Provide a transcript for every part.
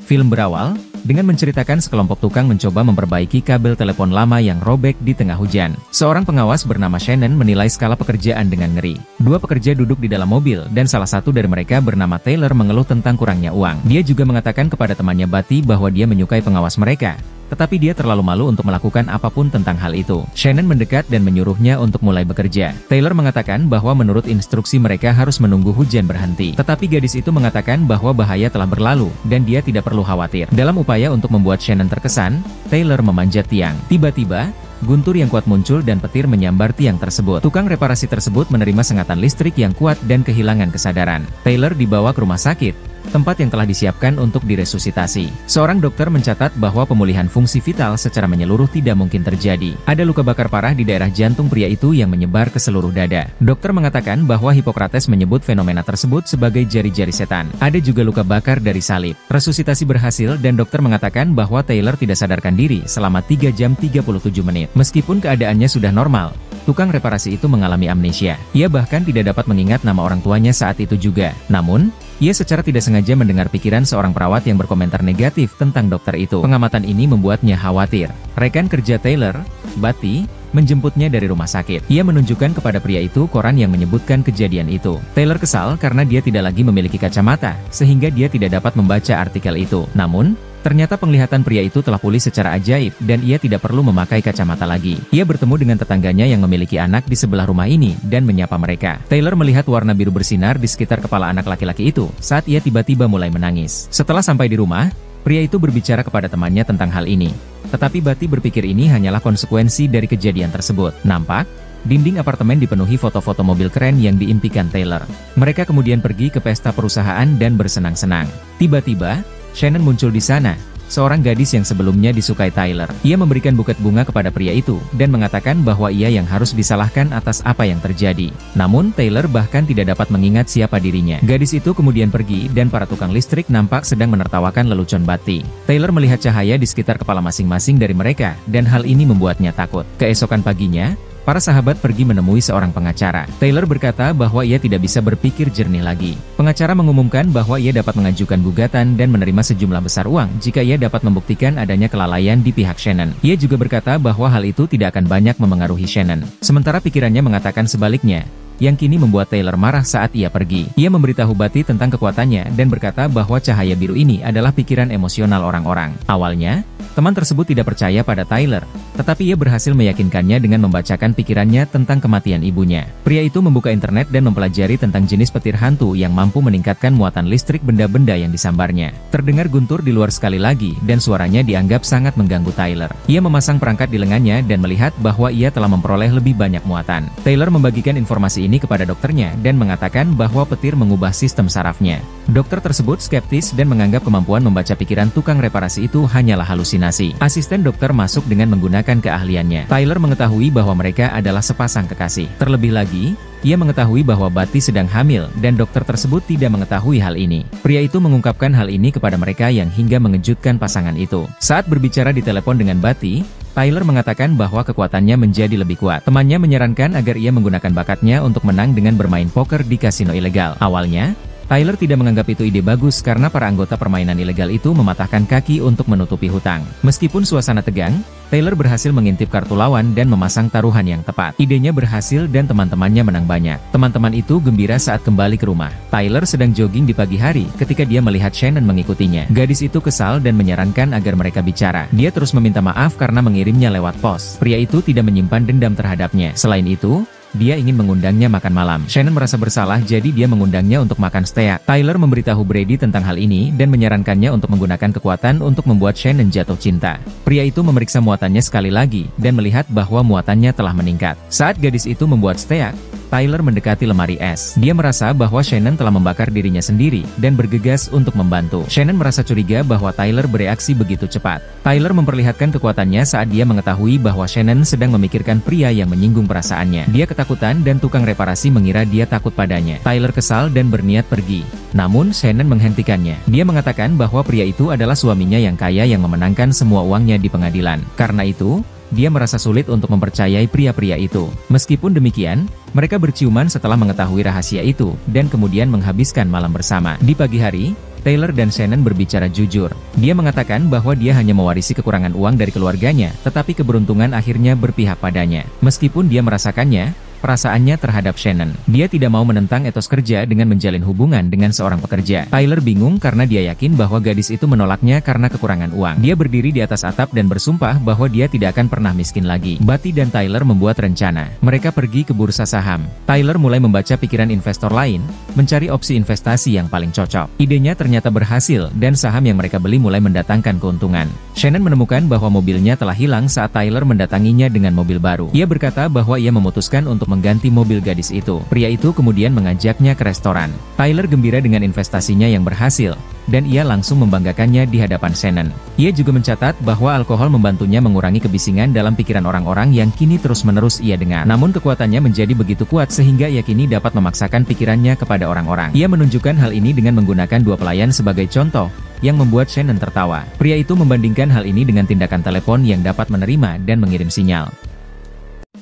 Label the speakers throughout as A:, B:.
A: Film berawal dengan menceritakan sekelompok tukang mencoba memperbaiki kabel telepon lama yang robek di tengah hujan. Seorang pengawas bernama Shannon menilai skala pekerjaan dengan ngeri. Dua pekerja duduk di dalam mobil, dan salah satu dari mereka bernama Taylor mengeluh tentang kurangnya uang. Dia juga mengatakan kepada temannya Batty bahwa dia menyukai pengawas mereka, tetapi dia terlalu malu untuk melakukan apapun tentang hal itu. Shannon mendekat dan menyuruhnya untuk mulai bekerja. Taylor mengatakan bahwa menurut instruksi mereka harus menunggu hujan berhenti. Tetapi gadis itu mengatakan bahwa bahaya telah berlalu, dan dia tidak perlu khawatir. Dalam upaya untuk membuat Shannon terkesan, Taylor memanjat tiang. Tiba-tiba, guntur yang kuat muncul dan petir menyambar tiang tersebut. Tukang reparasi tersebut menerima sengatan listrik yang kuat dan kehilangan kesadaran. Taylor dibawa ke rumah sakit, tempat yang telah disiapkan untuk diresusitasi. Seorang dokter mencatat bahwa pemulihan fungsi vital secara menyeluruh tidak mungkin terjadi. Ada luka bakar parah di daerah jantung pria itu yang menyebar ke seluruh dada. Dokter mengatakan bahwa Hippocrates menyebut fenomena tersebut sebagai jari-jari setan. Ada juga luka bakar dari salib. Resusitasi berhasil dan dokter mengatakan bahwa Taylor tidak sadarkan diri selama 3 jam 37 menit. Meskipun keadaannya sudah normal, tukang reparasi itu mengalami amnesia. Ia bahkan tidak dapat mengingat nama orang tuanya saat itu juga. Namun, ia secara tidak sengaja mendengar pikiran seorang perawat yang berkomentar negatif tentang dokter itu. Pengamatan ini membuatnya khawatir. Rekan kerja Taylor, Batty, menjemputnya dari rumah sakit. Ia menunjukkan kepada pria itu koran yang menyebutkan kejadian itu. Taylor kesal karena dia tidak lagi memiliki kacamata, sehingga dia tidak dapat membaca artikel itu. Namun, ternyata penglihatan pria itu telah pulih secara ajaib, dan ia tidak perlu memakai kacamata lagi. Ia bertemu dengan tetangganya yang memiliki anak di sebelah rumah ini, dan menyapa mereka. Taylor melihat warna biru bersinar di sekitar kepala anak laki-laki itu, saat ia tiba-tiba mulai menangis. Setelah sampai di rumah, pria itu berbicara kepada temannya tentang hal ini. Tetapi Batty berpikir ini hanyalah konsekuensi dari kejadian tersebut. Nampak, dinding apartemen dipenuhi foto-foto mobil keren yang diimpikan Taylor. Mereka kemudian pergi ke pesta perusahaan dan bersenang-senang. Tiba-tiba, Shannon muncul di sana, seorang gadis yang sebelumnya disukai Taylor. Ia memberikan buket bunga kepada pria itu, dan mengatakan bahwa ia yang harus disalahkan atas apa yang terjadi. Namun, Taylor bahkan tidak dapat mengingat siapa dirinya. Gadis itu kemudian pergi, dan para tukang listrik nampak sedang menertawakan lelucon Batty. Taylor melihat cahaya di sekitar kepala masing-masing dari mereka, dan hal ini membuatnya takut. Keesokan paginya, para sahabat pergi menemui seorang pengacara. Taylor berkata bahwa ia tidak bisa berpikir jernih lagi. Pengacara mengumumkan bahwa ia dapat mengajukan gugatan dan menerima sejumlah besar uang jika ia dapat membuktikan adanya kelalaian di pihak Shannon. Ia juga berkata bahwa hal itu tidak akan banyak memengaruhi Shannon. Sementara pikirannya mengatakan sebaliknya, yang kini membuat Taylor marah saat ia pergi. Ia memberitahu Batty tentang kekuatannya dan berkata bahwa cahaya biru ini adalah pikiran emosional orang-orang. Awalnya, teman tersebut tidak percaya pada Taylor, tetapi ia berhasil meyakinkannya dengan membacakan pikirannya tentang kematian ibunya. Pria itu membuka internet dan mempelajari tentang jenis petir hantu yang mampu meningkatkan muatan listrik benda-benda yang disambarnya. Terdengar guntur di luar sekali lagi, dan suaranya dianggap sangat mengganggu Taylor. Ia memasang perangkat di lengannya dan melihat bahwa ia telah memperoleh lebih banyak muatan. Taylor membagikan informasi ini kepada dokternya dan mengatakan bahwa petir mengubah sistem sarafnya. Dokter tersebut skeptis dan menganggap kemampuan membaca pikiran tukang reparasi itu hanyalah halusinasi. Asisten dokter masuk dengan menggunakan keahliannya. Taylor mengetahui bahwa mereka adalah sepasang kekasih. Terlebih lagi, ia mengetahui bahwa Batty sedang hamil, dan dokter tersebut tidak mengetahui hal ini. Pria itu mengungkapkan hal ini kepada mereka yang hingga mengejutkan pasangan itu. Saat berbicara di telepon dengan Batty, Taylor mengatakan bahwa kekuatannya menjadi lebih kuat. Temannya menyarankan agar ia menggunakan bakatnya untuk menang dengan bermain poker di kasino ilegal. Awalnya, Taylor tidak menganggap itu ide bagus karena para anggota permainan ilegal itu mematahkan kaki untuk menutupi hutang. Meskipun suasana tegang, Taylor berhasil mengintip kartu lawan dan memasang taruhan yang tepat. Idenya berhasil dan teman-temannya menang banyak. Teman-teman itu gembira saat kembali ke rumah. Taylor sedang jogging di pagi hari ketika dia melihat Shannon mengikutinya. Gadis itu kesal dan menyarankan agar mereka bicara. Dia terus meminta maaf karena mengirimnya lewat pos. Pria itu tidak menyimpan dendam terhadapnya. Selain itu, dia ingin mengundangnya makan malam. Shannon merasa bersalah, jadi dia mengundangnya untuk makan steak. Tyler memberitahu Brady tentang hal ini dan menyarankannya untuk menggunakan kekuatan untuk membuat Shannon jatuh cinta. Pria itu memeriksa muatannya sekali lagi dan melihat bahwa muatannya telah meningkat. Saat gadis itu membuat steak, Tyler mendekati lemari es. Dia merasa bahwa Shannon telah membakar dirinya sendiri dan bergegas untuk membantu. Shannon merasa curiga bahwa Tyler bereaksi begitu cepat. Tyler memperlihatkan kekuatannya saat dia mengetahui bahwa Shannon sedang memikirkan pria yang menyinggung perasaannya. Dia ketakutan dan tukang reparasi mengira dia takut padanya. Tyler kesal dan berniat pergi. Namun Shannon menghentikannya. Dia mengatakan bahwa pria itu adalah suaminya yang kaya yang memenangkan semua uangnya di pengadilan. Karena itu, dia merasa sulit untuk mempercayai pria-pria itu. Meskipun demikian, mereka berciuman setelah mengetahui rahasia itu, dan kemudian menghabiskan malam bersama. Di pagi hari, Taylor dan Shannon berbicara jujur. Dia mengatakan bahwa dia hanya mewarisi kekurangan uang dari keluarganya, tetapi keberuntungan akhirnya berpihak padanya. Meskipun dia merasakannya, perasaannya terhadap Shannon. Dia tidak mau menentang etos kerja dengan menjalin hubungan dengan seorang pekerja. Tyler bingung karena dia yakin bahwa gadis itu menolaknya karena kekurangan uang. Dia berdiri di atas atap dan bersumpah bahwa dia tidak akan pernah miskin lagi. Buddy dan Tyler membuat rencana. Mereka pergi ke bursa saham. Tyler mulai membaca pikiran investor lain, mencari opsi investasi yang paling cocok. Idenya ternyata berhasil, dan saham yang mereka beli mulai mendatangkan keuntungan. Shannon menemukan bahwa mobilnya telah hilang saat Tyler mendatanginya dengan mobil baru. Ia berkata bahwa ia memutuskan untuk mengganti mobil gadis itu. Pria itu kemudian mengajaknya ke restoran. Tyler gembira dengan investasinya yang berhasil, dan ia langsung membanggakannya di hadapan Shannon. Ia juga mencatat bahwa alkohol membantunya mengurangi kebisingan dalam pikiran orang-orang yang kini terus-menerus ia dengar. Namun kekuatannya menjadi begitu kuat sehingga ia kini dapat memaksakan pikirannya kepada orang-orang. Ia menunjukkan hal ini dengan menggunakan dua pelayan sebagai contoh, yang membuat Shannon tertawa. Pria itu membandingkan hal ini dengan tindakan telepon yang dapat menerima dan mengirim sinyal.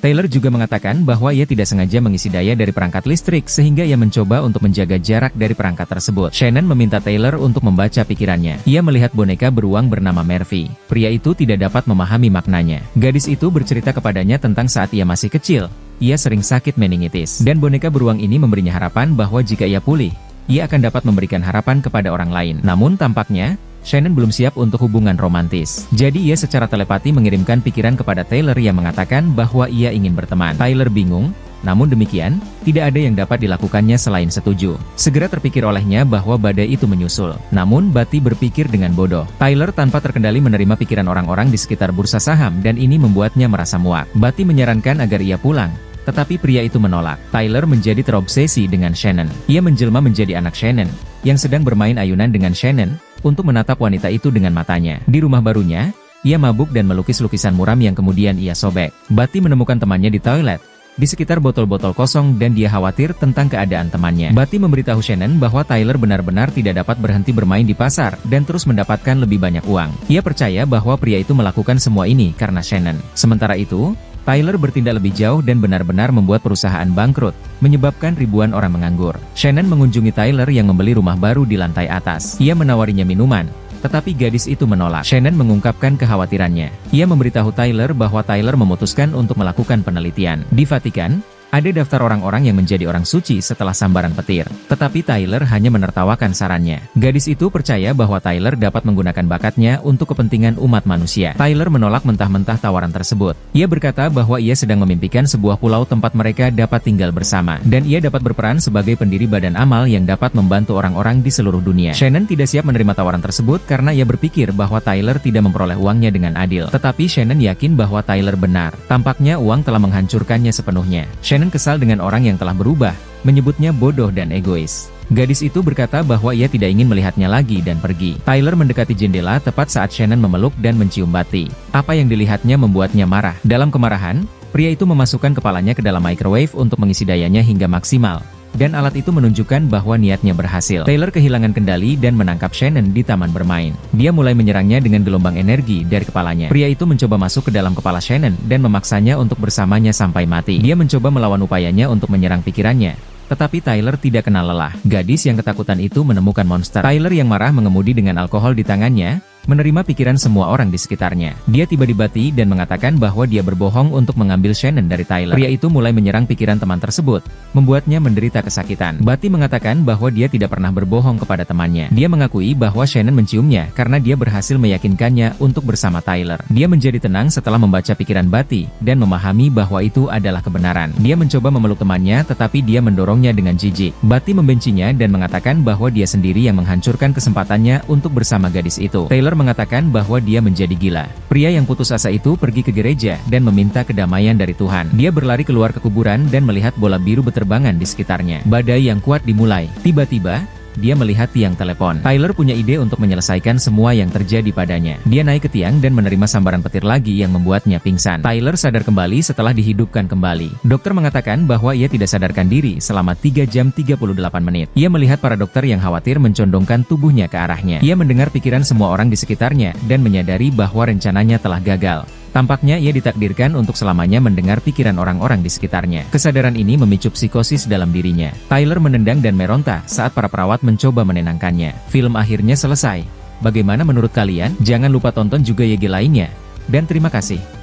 A: Taylor juga mengatakan bahwa ia tidak sengaja mengisi daya dari perangkat listrik sehingga ia mencoba untuk menjaga jarak dari perangkat tersebut. Shannon meminta Taylor untuk membaca pikirannya. Ia melihat boneka beruang bernama Murphy. Pria itu tidak dapat memahami maknanya. Gadis itu bercerita kepadanya tentang saat ia masih kecil, ia sering sakit meningitis. Dan boneka beruang ini memberinya harapan bahwa jika ia pulih, ia akan dapat memberikan harapan kepada orang lain. Namun tampaknya Shannon belum siap untuk hubungan romantis. Jadi ia secara telepati mengirimkan pikiran kepada Taylor yang mengatakan bahwa ia ingin berteman. Taylor bingung, namun demikian, tidak ada yang dapat dilakukannya selain setuju. Segera terpikir olehnya bahwa badai itu menyusul. Namun Buddy berpikir dengan bodoh. Tyler tanpa terkendali menerima pikiran orang-orang di sekitar bursa saham dan ini membuatnya merasa muak. Buddy menyarankan agar ia pulang, tetapi pria itu menolak. Tyler menjadi terobsesi dengan Shannon. Ia menjelma menjadi anak Shannon, yang sedang bermain ayunan dengan Shannon, untuk menatap wanita itu dengan matanya. Di rumah barunya, ia mabuk dan melukis lukisan muram yang kemudian ia sobek. Buddy menemukan temannya di toilet, di sekitar botol-botol kosong dan dia khawatir tentang keadaan temannya. Buddy memberitahu Shannon bahwa Tyler benar-benar tidak dapat berhenti bermain di pasar dan terus mendapatkan lebih banyak uang. Ia percaya bahwa pria itu melakukan semua ini karena Shannon. Sementara itu, Tyler bertindak lebih jauh dan benar-benar membuat perusahaan bangkrut, menyebabkan ribuan orang menganggur. Shannon mengunjungi Tyler yang membeli rumah baru di lantai atas. Ia menawarinya minuman, tetapi gadis itu menolak. Shannon mengungkapkan kekhawatirannya. Ia memberitahu Tyler bahwa Tyler memutuskan untuk melakukan penelitian. Di Vatikan, ada daftar orang-orang yang menjadi orang suci setelah sambaran petir. Tetapi Tyler hanya menertawakan sarannya. Gadis itu percaya bahwa Tyler dapat menggunakan bakatnya untuk kepentingan umat manusia. Tyler menolak mentah-mentah tawaran tersebut. Ia berkata bahwa ia sedang memimpikan sebuah pulau tempat mereka dapat tinggal bersama. Dan ia dapat berperan sebagai pendiri badan amal yang dapat membantu orang-orang di seluruh dunia. Shannon tidak siap menerima tawaran tersebut karena ia berpikir bahwa Tyler tidak memperoleh uangnya dengan adil. Tetapi Shannon yakin bahwa Tyler benar. Tampaknya uang telah menghancurkannya sepenuhnya. Shannon kesal dengan orang yang telah berubah, menyebutnya bodoh dan egois. Gadis itu berkata bahwa ia tidak ingin melihatnya lagi dan pergi. Tyler mendekati jendela tepat saat Shannon memeluk dan mencium Buddy. Apa yang dilihatnya membuatnya marah. Dalam kemarahan, pria itu memasukkan kepalanya ke dalam microwave untuk mengisi dayanya hingga maksimal. Dan alat itu menunjukkan bahwa niatnya berhasil. Taylor kehilangan kendali dan menangkap Shannon di taman bermain. Dia mulai menyerangnya dengan gelombang energi dari kepalanya. Pria itu mencoba masuk ke dalam kepala Shannon dan memaksanya untuk bersamanya sampai mati. Dia mencoba melawan upayanya untuk menyerang pikirannya, tetapi Tyler tidak kenal lelah. Gadis yang ketakutan itu menemukan monster. Tyler yang marah mengemudi dengan alkohol di tangannya, menerima pikiran semua orang di sekitarnya. Dia tiba di Buddy dan mengatakan bahwa dia berbohong untuk mengambil Shannon dari Tyler. Pria itu mulai menyerang pikiran teman tersebut, membuatnya menderita kesakitan. Buddy mengatakan bahwa dia tidak pernah berbohong kepada temannya. Dia mengakui bahwa Shannon menciumnya karena dia berhasil meyakinkannya untuk bersama Tyler. Dia menjadi tenang setelah membaca pikiran Buddy dan memahami bahwa itu adalah kebenaran. Dia mencoba memeluk temannya tetapi dia mendorongnya dengan jijik. Buddy membencinya dan mengatakan bahwa dia sendiri yang menghancurkan kesempatannya untuk bersama gadis itu. Taylor mengatakan bahwa dia menjadi gila. Pria yang putus asa itu pergi ke gereja dan meminta kedamaian dari Tuhan. Dia berlari keluar ke kuburan dan melihat bola biru berterbangan di sekitarnya. Badai yang kuat dimulai. Tiba-tiba, dia melihat tiang telepon. Tyler punya ide untuk menyelesaikan semua yang terjadi padanya. Dia naik ke tiang dan menerima sambaran petir lagi yang membuatnya pingsan. Tyler sadar kembali setelah dihidupkan kembali. Dokter mengatakan bahwa ia tidak sadarkan diri selama 3 jam 38 menit. Ia melihat para dokter yang khawatir mencondongkan tubuhnya ke arahnya. Ia mendengar pikiran semua orang di sekitarnya dan menyadari bahwa rencananya telah gagal. Tampaknya ia ditakdirkan untuk selamanya mendengar pikiran orang-orang di sekitarnya. Kesadaran ini memicu psikosis dalam dirinya. Tyler menendang dan meronta saat para perawat mencoba menenangkannya. Film akhirnya selesai. Bagaimana menurut kalian? Jangan lupa tonton juga YG lainnya. Dan terima kasih.